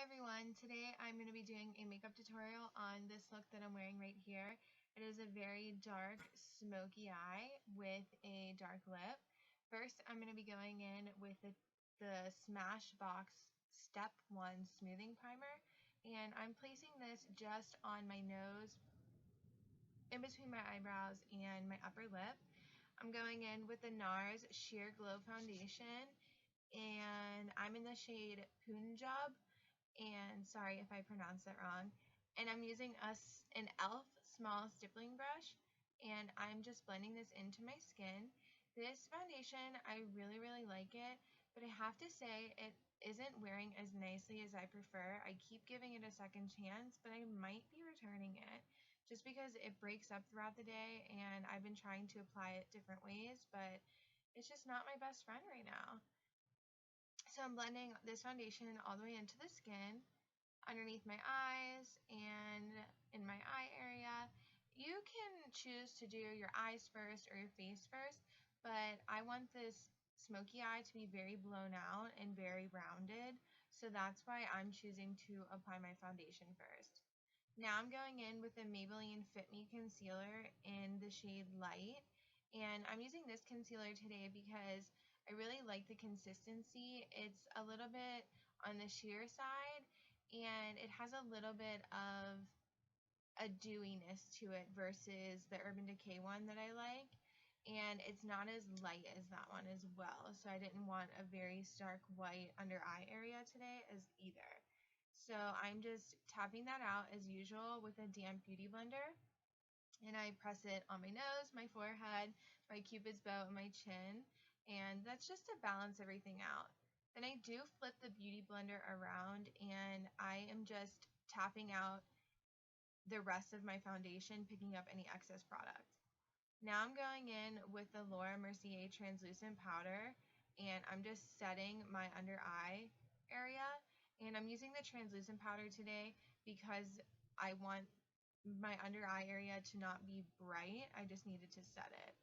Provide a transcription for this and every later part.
everyone, today I'm going to be doing a makeup tutorial on this look that I'm wearing right here. It is a very dark smoky eye with a dark lip. First I'm going to be going in with the Smashbox Step 1 Smoothing Primer, and I'm placing this just on my nose, in between my eyebrows and my upper lip. I'm going in with the Nars Sheer Glow Foundation, and I'm in the shade Punjab, and sorry if I pronounced that wrong. And I'm using an e.l.f. small stippling brush, and I'm just blending this into my skin. This foundation, I really like it, but I have to say it isn't wearing as nicely as I prefer. I keep giving it a second chance, but I might be returning it just because it breaks up throughout the day, and I've been trying to apply it different ways, but it's just not my best friend right now. So I'm blending this foundation all the way into the skin, underneath my eyes, and in my eye area. You can choose to do your eyes first or your face first, but I want this smoky eye to be very blown out and very rounded, so that's why I'm choosing to apply my foundation first. Now I'm going in with the Maybelline Fit Me Concealer in the shade Light, and I'm using this concealer today because I really like the consistency. It's a little bit on the sheer side, and it has a little bit of a dewiness to it versus the Urban Decay one that I like, and it's not as light as that one as well, so I didn't want a very stark white under eye area today as either. So I'm just tapping that out as usual with a damp beauty blender, and I press it on my nose, my forehead, my cupid's bow, and my chin, and that's just to balance everything out. Then I do flip the beauty blender around, and I am just tapping out the rest of my foundation, picking up any excess product. Now I'm going in with the Laura Mercier translucent powder, and I'm just setting my under eye area, and I'm using the translucent powder today because I want my under eye area to not be bright. I just needed to set it.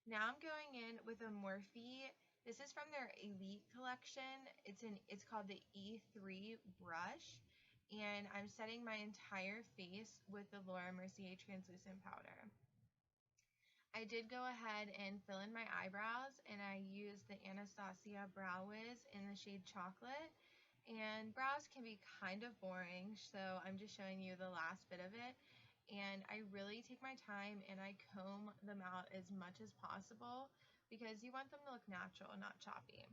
Now I'm going in with a Morphe. This is from their Elite collection. It's called the E3 brush, and I'm setting my entire face with the Laura Mercier translucent powder. I did go ahead and fill in my eyebrows, and I used the Anastasia Brow Wiz in the shade Chocolate. And brows can be kind of boring, so I'm just showing you the last bit of it. And I really take my time and I comb them out as much as possible because you want them to look natural, not choppy.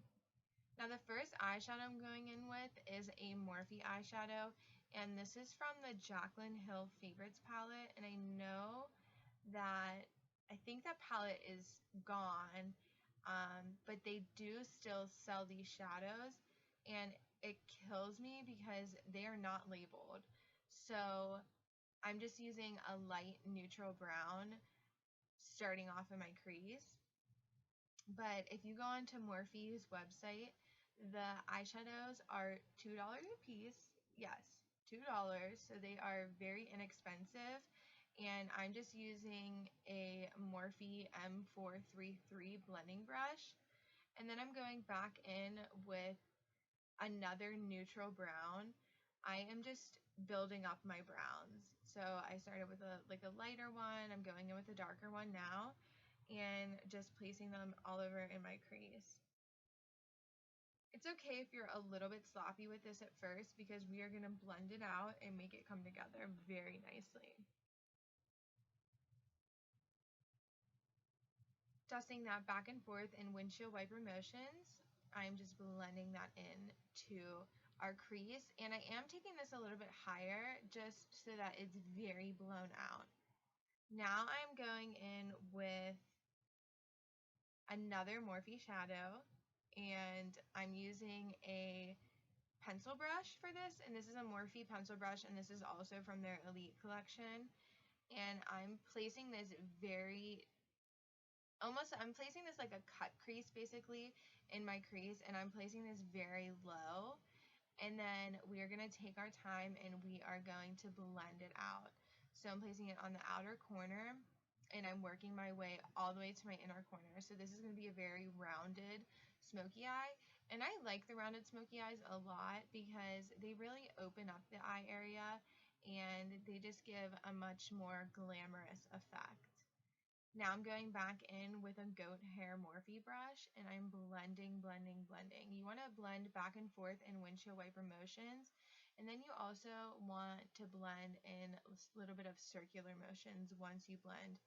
Now the first eyeshadow I'm going in with is a Morphe eyeshadow, and this is from the Jaclyn Hill Favorites palette, and I know that I think that palette is gone, but they do still sell these shadows, and it kills me because they are not labeled. So I'm just using a light neutral brown starting off in my crease. But if you go onto Morphe's website, the eyeshadows are $2 a piece. Yes, $2. So they are very inexpensive. And I'm just using a Morphe M433 blending brush. And then I'm going back in with another neutral brown. I am just building up my browns. So I started with a lighter one. I'm going in with a darker one now, and just placing them all over in my crease. It's okay if you're a little bit sloppy with this at first because we are going to blend it out and make it come together very nicely. Dusting that back and forth in windshield wiper motions, I'm just blending that in to our crease, and I am taking this a little bit higher just so that it's very blown out. Now I'm going in with another Morphe shadow, and I'm using a pencil brush for this, and this is a Morphe pencil brush, and this is also from their Elite collection, and I'm placing this I'm placing this like a cut crease basically in my crease, and I'm placing this very low, and then we are going to take our time and we are going to blend it out. So I'm placing it on the outer corner, and I'm working my way all the way to my inner corner. So this is going to be a very rounded smoky eye, And I like the rounded smoky eyes a lot because they really open up the eye area and they just give a much more glamorous effect. Now I'm going back in with a goat hair Morphe brush and I'm blending. You want to blend back and forth in windshield wiper motions, and then you also want to blend in a little bit of circular motions once you blend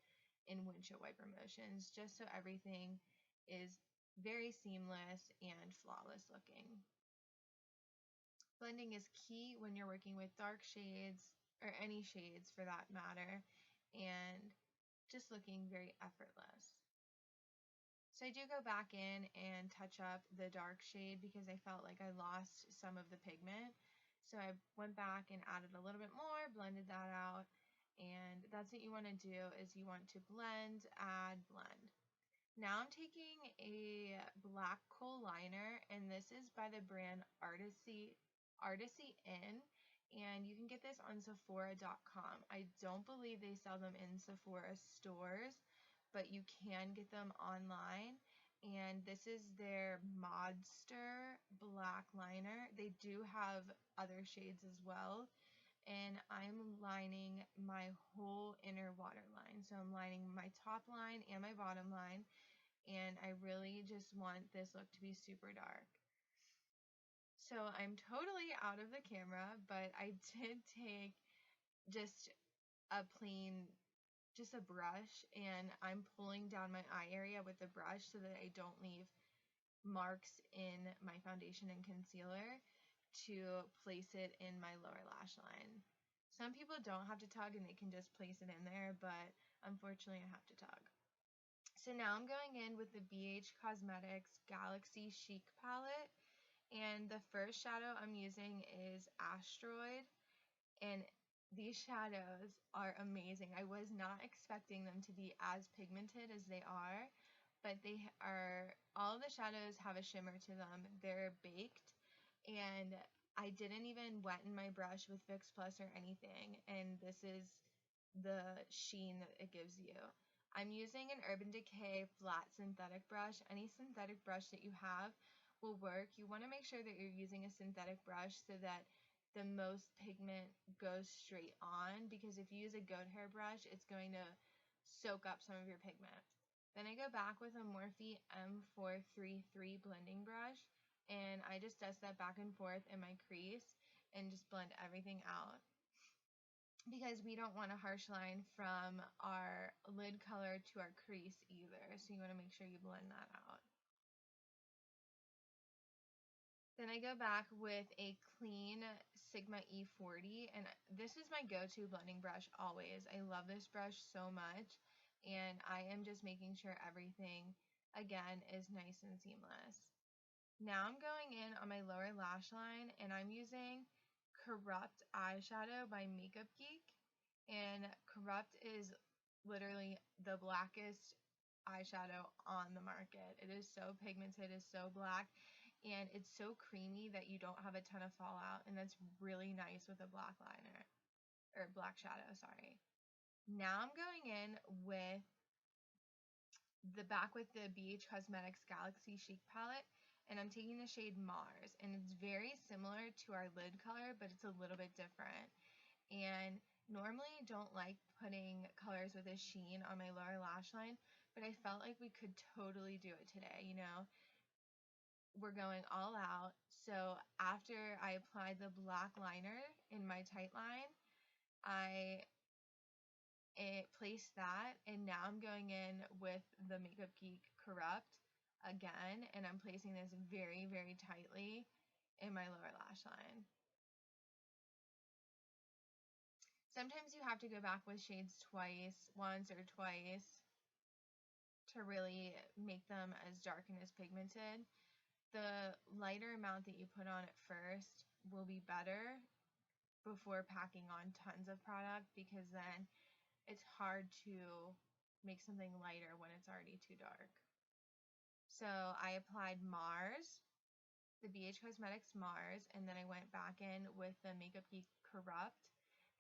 in windshield wiper motions, just so everything is very seamless and flawless looking. Blending is key when you're working with dark shades, or any shades for that matter, and just looking very effortless. So I do go back in and touch up the dark shade because I felt like I lost some of the pigment. So I went back and added a little bit more, blended that out, and that's what you want to do is you want to blend, add, blend. Now I'm taking a black kohl liner, and this is by the brand Ardency In, and you can get this on Sephora.com. I don't believe they sell them in Sephora stores, but you can get them online, and this is their Modster black liner. They do have other shades as well, and I'm lining my whole inner waterline. So I'm lining my top line and my bottom line, and I really just want this look to be super dark. So I'm totally out of the camera, but I did take just a brush, and I'm pulling down my eye area with the brush so that I don't leave marks in my foundation and concealer to place it in my lower lash line. Some people don't have to tug and they can just place it in there, but unfortunately I have to tug. So now I'm going in with the BH Cosmetics Galaxy Chic palette, and the first shadow I'm using is Asteriod, and these shadows are amazing. I was not expecting them to be as pigmented as they are, but all the shadows have a shimmer to them. They're baked, and I didn't even wetten my brush with Fix Plus or anything, and this is the sheen that it gives you. I'm using an Urban Decay flat synthetic brush. Any synthetic brush that you have will work. You want to make sure that you're using a synthetic brush so that the most pigment goes straight on, because if you use a goat hair brush, it's going to soak up some of your pigment. Then I go back with a Morphe M433 blending brush, and I just dust that back and forth in my crease and just blend everything out, because we don't want a harsh line from our lid color to our crease either, so you want to make sure you blend that out. Then I go back with a clean Sigma E40, and this is my go-to blending brush always. I love this brush so much, and I am just making sure everything, again, is nice and seamless. Now I'm going in on my lower lash line, and I'm using Corrupt eyeshadow by Makeup Geek, and Corrupt is literally the blackest eyeshadow on the market. It is so pigmented, it is so black, and it's so creamy that you don't have a ton of fallout, and that's really nice with a black liner, or black shadow, sorry. Now I'm going in with the BH Cosmetics Galaxy Chic palette, and I'm taking the shade Mars, and it's very similar to our lid color, but it's a little bit different. And normally I don't like putting colors with a sheen on my lower lash line, but I felt like we could totally do it today, you know? We're going all out. So after I applied the black liner in my tight line, I placed that, and now I'm going in with the Makeup Geek Corrupt again, and I'm placing this very, very tightly in my lower lash line. Sometimes you have to go back with shades once or twice, to really make them as dark and as pigmented. The lighter amount that you put on at first will be better before packing on tons of product, because then it's hard to make something lighter when it's already too dark. So I applied Mars, the BH Cosmetics Mars, and then I went back in with the Makeup Geek Corrupt,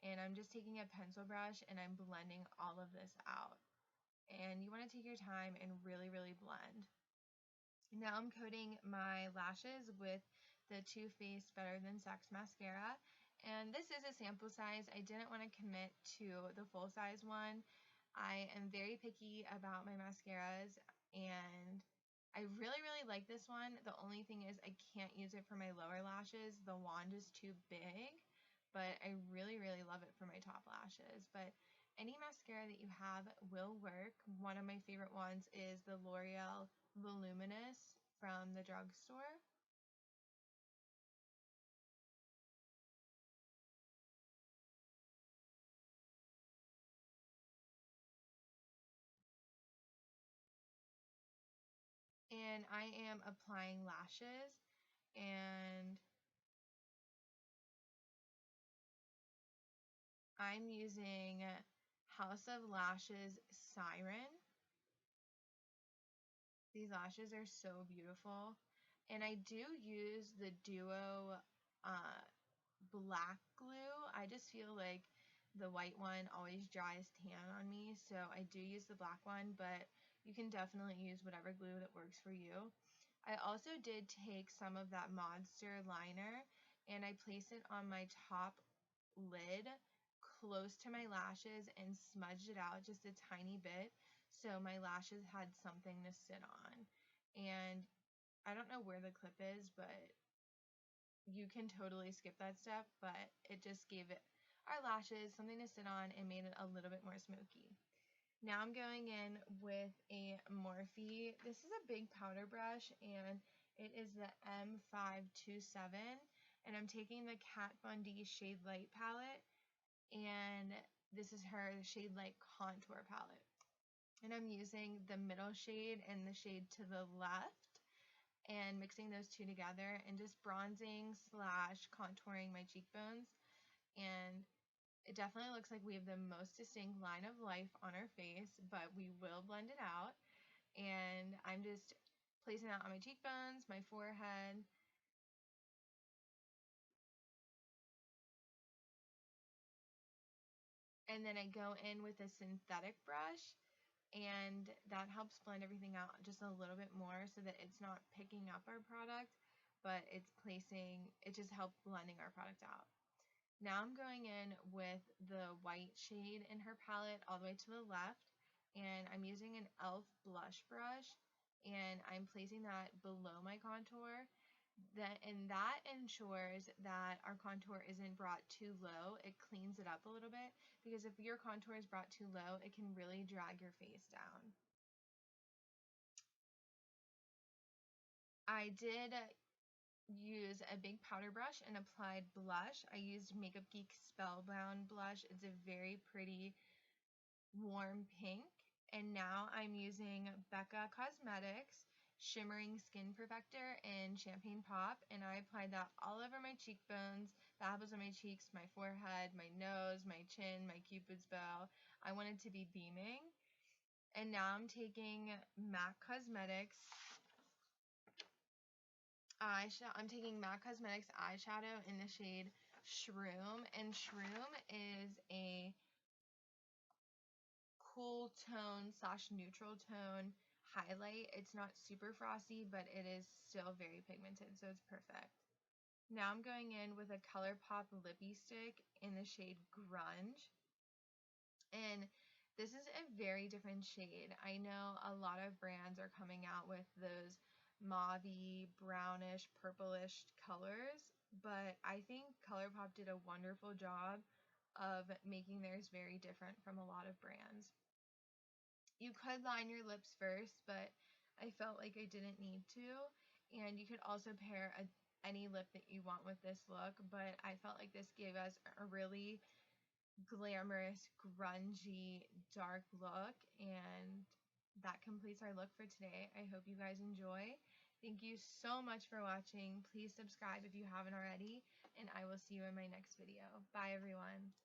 and I'm just taking a pencil brush and I'm blending all of this out. And you want to take your time and really, really blend. Now I'm coating my lashes with the Too Faced Better Than Sex mascara, and this is a sample size. I didn't want to commit to the full size one. I am very picky about my mascaras, and I really like this one. The only thing is I can't use it for my lower lashes. The wand is too big, but I really love it for my top lashes. But any mascara that you have will work. One of my favorite ones is the L'Oreal Voluminous from the drugstore. And I am applying lashes, and I'm using House of Lashes Siren. These lashes are so beautiful. And I do use the Duo black glue. I just feel like the white one always dries tan on me, so I do use the black one, but you can definitely use whatever glue that works for you. I also did take some of that Modster liner and I placed it on my top lid close to my lashes and smudged it out just a tiny bit so my lashes had something to sit on. And I don't know where the clip is, but you can totally skip that step, but it just gave it our lashes something to sit on and made it a little bit more smoky. Now I'm going in with a Morphe. This is a big powder brush and it is the M527, and I'm taking the Kat Von D Shade Light palette, and this is her Shade Light Contour palette. And I'm using the middle shade and the shade to the left and mixing those two together and just bronzing slash contouring my cheekbones. And it definitely looks like we have the most distinct line of life on our face, but we will blend it out. And I'm just placing that on my cheekbones, my forehead. And then I go in with a synthetic brush, and that helps blend everything out just a little bit more so that it's not picking up our product, but it just helps blending our product out. Now I'm going in with the white shade in her palette all the way to the left, and I'm using an e.l.f. blush brush, and I'm placing that below my contour. And that ensures that our contour isn't brought too low. It cleans it up a little bit, because if your contour is brought too low, it can really drag your face down. I did use a big powder brush and applied blush. I used Makeup Geek Spellbound blush. It's a very pretty warm pink. And now I'm using Becca Cosmetics Shimmering Skin Perfector in Champagne Pop, and I applied that all over my cheekbones, the apples of my cheeks, my forehead, my nose, my chin, my cupid's bow. I wanted to be beaming. And now I'm taking MAC Cosmetics eyeshadow in the shade Shroom, and Shroom is a cool tone slash neutral tone highlight. It's not super frosty, but it is still very pigmented, so it's perfect. Now I'm going in with a ColourPop Lippie stick in the shade Grunge, and this is a very different shade. I know a lot of brands are coming out with those mauve-y, brownish, purplish colors, but I think ColourPop did a wonderful job of making theirs very different from a lot of brands. You could line your lips first, but I felt like I didn't need to. And you could also pair any lip that you want with this look, but I felt like this gave us a really glamorous, grungy, dark look, and that completes our look for today. I hope you guys enjoy. Thank you so much for watching. Please subscribe if you haven't already, and I will see you in my next video. Bye, everyone.